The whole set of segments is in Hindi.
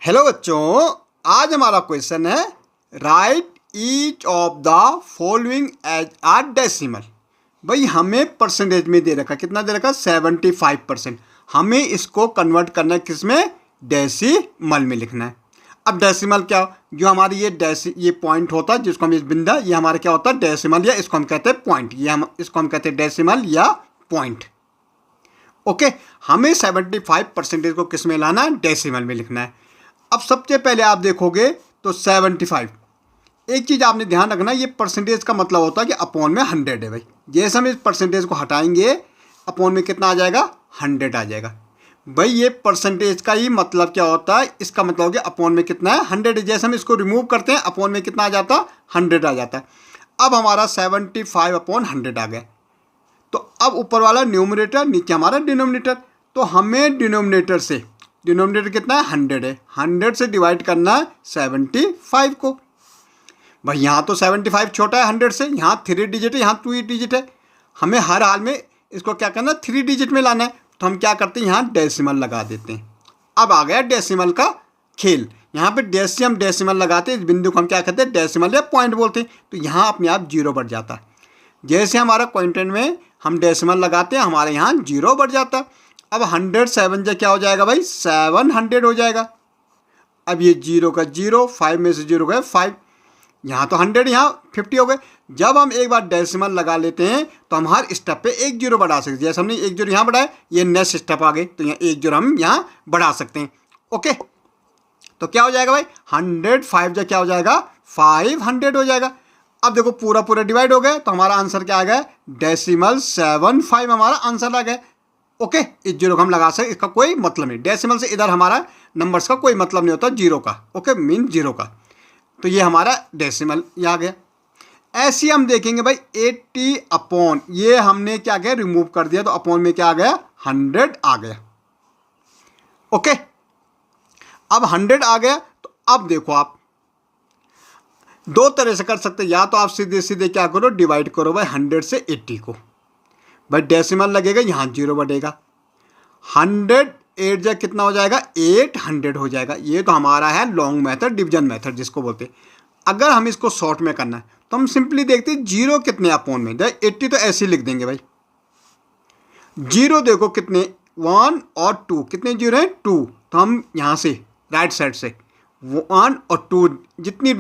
हेलो बच्चों, आज हमारा क्वेश्चन है write each of the following as a decimal. भाई हमें परसेंटेज में दे रखा, कितना दे रखा? 75%। हमें इसको कन्वर्ट करना है, किसमें? डेसिमल में लिखना है। अब डेसिमल क्या, जो हमारी ये पॉइंट होता है, जिसको हम इस बिंदा, ये हमारा क्या होता है? डेसिमल, या इसको हम कहते हैं पॉइंट। इसको हम कहते हैं डेसिमल या पॉइंट। ओके, हमें 75% को किस में लाना है? डेसिमल में लिखना है। अब सबसे पहले आप देखोगे तो 75, एक चीज़ आपने ध्यान रखना, ये परसेंटेज का मतलब होता है कि अपॉन में 100 है। भाई जैसे हम इस परसेंटेज को हटाएंगे, अपॉन में कितना आ जाएगा? 100 आ जाएगा। भाई ये परसेंटेज का ही मतलब क्या होता है? इसका मतलब हो गया अपॉन में कितना है? 100। जैसे हम इसको रिमूव करते हैं, अपॉन में कितना आ जाता है? 100 आ जाता है। अब हमारा 75/100 आ गया। तो अब ऊपर वाला न्यूमरेटर, नीचे हमारा डिनोमिनेटर। तो हमें डिनोमिनेटर कितना है? 100 है। 100 से डिवाइड करना है 75 को। भाई यहाँ तो 75 छोटा है 100 से, यहाँ 3 डिजिट है, यहाँ 2 डिजिट है। हमें हर हाल में इसको क्या करना है? 3 डिजिट में लाना है। तो हम क्या करते हैं? यहाँ डेसिमल लगा देते हैं। अब आ गया डेसिमल का खेल। यहाँ पे डेसिमल लगाते हैं, इस बिंदु को हम क्या कहते हैं? डेसिमल या पॉइंट बोलते हैं। तो यहाँ अपने आप 0 बढ़ जाता है। जैसे हमारा क्वांटिटी में हम डेसिमल लगाते हैं, हमारे यहाँ 0 बढ़ जाता है। अब 107 से क्या हो जाएगा भाई? 700 हो जाएगा। अब ये 0 का 0, 5 में से 0 गए 5, यहाँ तो 100, यहाँ 50 हो गए। जब हम एक बार डेसिमल लगा लेते हैं तो हम हर स्टेप पे 1 0 बढ़ा सकते हैं। जैसे हमने 1 0 यहाँ बढ़ाया, ये नेक्स्ट स्टेप आ गए, तो यहाँ 1 0 हम यहाँ बढ़ा सकते हैं। ओके, तो क्या हो जाएगा भाई? 105 से क्या हो जाएगा? 500 हो जाएगा। अब देखो पूरा डिवाइड हो गया, तो हमारा आंसर क्या आ गया? डेसिमल 75 हमारा आंसर आ गया। ओके, इस 0 को हम लगा सकते, इसका कोई मतलब नहीं। डेसिमल से इधर हमारा नंबर्स का कोई मतलब नहीं होता 0 का। ओके, मीन 0 का। तो ये हमारा डेसिमल ये आ गया। ऐसे हम देखेंगे भाई 80 अपॉन, ये हमने क्या किया? रिमूव कर दिया, तो अपॉन में क्या आ गया? 100 आ गया। ओके, अब 100 आ गया। तो अब देखो आप दो तरह से कर सकते हैं। या तो आप सीधे सीधे क्या करो? डिवाइड करो भाई 100 से 80 को। भाई डेसिमल लगेगा, यहाँ 0 बढ़ेगा। 108 जा कितना हो जाएगा? 800 हो जाएगा। ये तो हमारा है लॉन्ग मेथड, डिवीजन मेथड जिसको बोलते हैं। अगर हम इसको शॉर्ट में करना है तो हम सिंपली देखते हैं 0 कितने अपॉन में। 80 तो ऐसे ही लिख देंगे भाई। 0 देखो कितने, 1 और 2, कितने 0 हैं? 2। तो हम यहाँ से राइट साइड से 1 और 2, कितने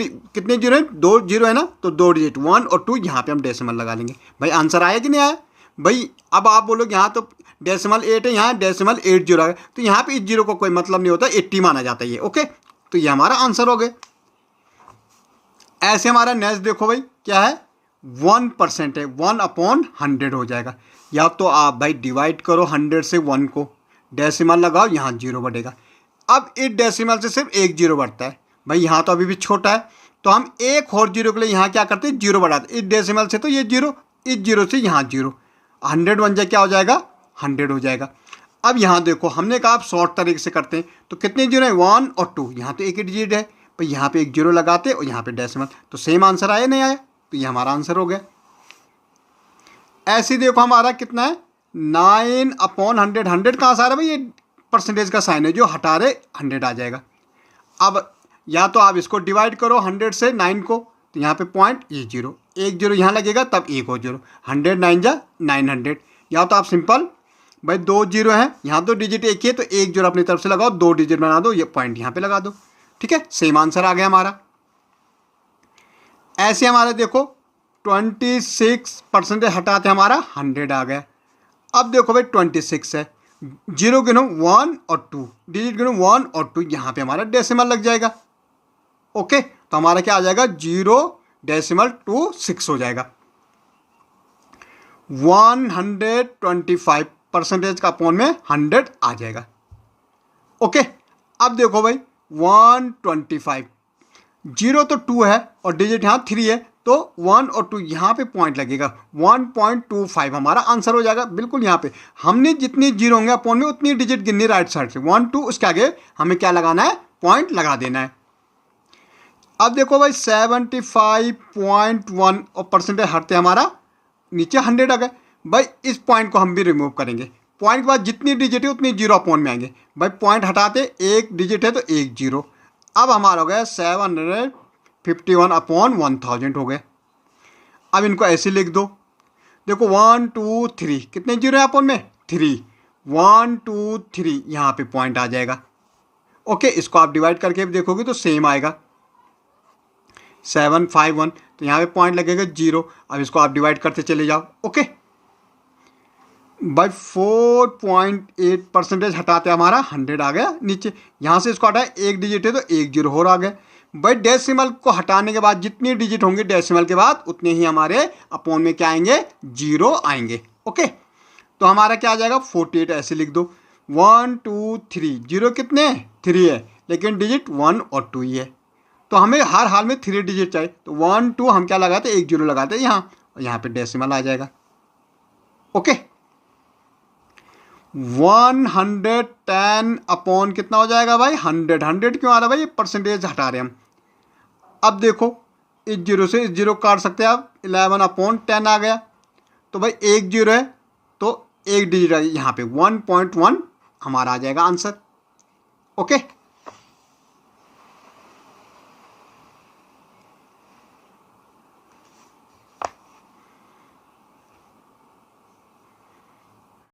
0 हैं? 2 0 है ना, तो 2 डिजिट 1 और 2, यहाँ पे हम डेसिमल लगा लेंगे। भाई आंसर आया कि नहीं आया? भाई अब आप बोलोगे यहाँ तो डेसिमल 8 है, यहाँ डेसिमल 8 0 है, तो यहाँ पे इस 0 को कोई मतलब नहीं होता, 80 माना जाता है ये। ओके, तो ये हमारा आंसर हो गया। ऐसे हमारा नेक्स्ट देखो भाई क्या है? 1% है, 1/100 हो जाएगा। या तो आप भाई डिवाइड करो 100 से 1 को, डेसिमल लगाओ, यहाँ 0 बढ़ेगा। अब इस डेसिमल से सिर्फ 1 0 बढ़ता है। भाई यहाँ तो अभी भी छोटा है, तो हम एक और 0 के लिए यहाँ क्या करते हैं? 0 बढ़ाते। इस डेसिमल से तो ये 0, इस 0 से यहाँ 0, 100 बन जाए क्या हो जाएगा? 100 हो जाएगा। अब यहाँ देखो, हमने कहा आप शॉर्ट तरीके से करते हैं, तो कितने 0 है? 1 और 2, यहाँ तो एक ही डिजिट है, तो यहाँ पे 1 0 लगाते और यहाँ पे डेसिमल, तो सेम आंसर आया नहीं आया? तो ये हमारा आंसर हो गया। ऐसे देखो हमारा कितना है? 9/100। 100 कहाँ से आ रहा है भाई? ये परसेंटेज का साइन है, जो हटा रहे 100 आ जाएगा। अब या तो आप इसको डिवाइड करो 100 से 9 को, तो यहाँ पे पॉइंट, ये 0, 1 0 यहाँ लगेगा, तब 1 और 0, 100 9 जा 900। या तो आप सिंपल भाई 2 0 हैं, यहाँ तो डिजिट एक ही है, तो 1 0 अपनी तरफ से लगाओ, 2 डिजिट बना दो, ये पॉइंट यहाँ पे लगा दो। ठीक है, सेम आंसर आ गया हमारा। ऐसे हमारा देखो 26% हटाते हमारा 100 आ गया। अब देखो भाई 26 है, 0 गिनो 1 और 2, डिजिट गिनो 1 और 2, यहाँ पे हमारा डेसिमल लग जाएगा। ओके, तो हमारा क्या आ जाएगा? 0.26 हो जाएगा। 125% का अपॉन में 100 आ जाएगा। ओके, अब देखो भाई 125, 0 तो 2 है और डिजिट यहाँ 3 है, तो 1 और 2 यहाँ पे पॉइंट लगेगा, 1.25 हमारा आंसर हो जाएगा। बिल्कुल यहाँ पे हमने जितनी 0 होंगे अपॉन में उतनी डिजिट गिननी राइट साइड से, 1 2, उसके आगे हमें क्या लगाना है? पॉइंट लगा देना है। अब देखो भाई 75.1 और परसेंटेज हटते हमारा नीचे 100 आ गए। भाई इस पॉइंट को हम भी रिमूव करेंगे। पॉइंट के बाद जितनी डिजिट है उतनी 0 अपॉन में आएंगे। भाई पॉइंट हटाते, एक डिजिट है तो 1 0, अब हमारा हो गया 751 अपॉन 1000 हो गए। अब इनको ऐसे लिख दो, देखो 1 2 3 कितने जीरो है अपॉन में 3, 1 2 3 यहाँ पे पॉइंट आ जाएगा। ओके, इसको आप डिवाइड करके देखोगे तो सेम आएगा 751, तो यहाँ पे पॉइंट लगेगा 0। अब इसको आप डिवाइड करते चले जाओ। ओके, बाई 4.8% हटाते हमारा 100 आ गया नीचे। यहाँ से इसको हटाया, एक डिजिट है तो एक जीरो और आ गया। भाई डेसिमल को हटाने के बाद जितनी डिजिट होंगे डेसिमल के बाद उतने ही हमारे अपॉन में क्या आएंगे, जीरो आएंगे। ओके, तो हमारा क्या आ जाएगा 48, ऐसे लिख दो 1 2 3, जीरो कितने 3 है, लेकिन डिजिट 1 और 2 ही है, तो हमें हर हाल में 3 डिजिट चाहिए। तो 1 2 हम क्या लगाते, एक जीरो लगाते यहाँ, और यहाँ पे डेसिमल आ जाएगा। ओके, 110 अपॉन कितना हो जाएगा भाई 100, 100 क्यों आ रहा है भाई, परसेंटेज हटा रहे हम। अब देखो इस जीरो से इस जीरो काट सकते हैं आप, 11 अपॉन 10 आ गया, तो भाई एक जीरो है तो एक डिजिट यहाँ पे 1.1 हमारा आ जाएगा आंसर। ओके।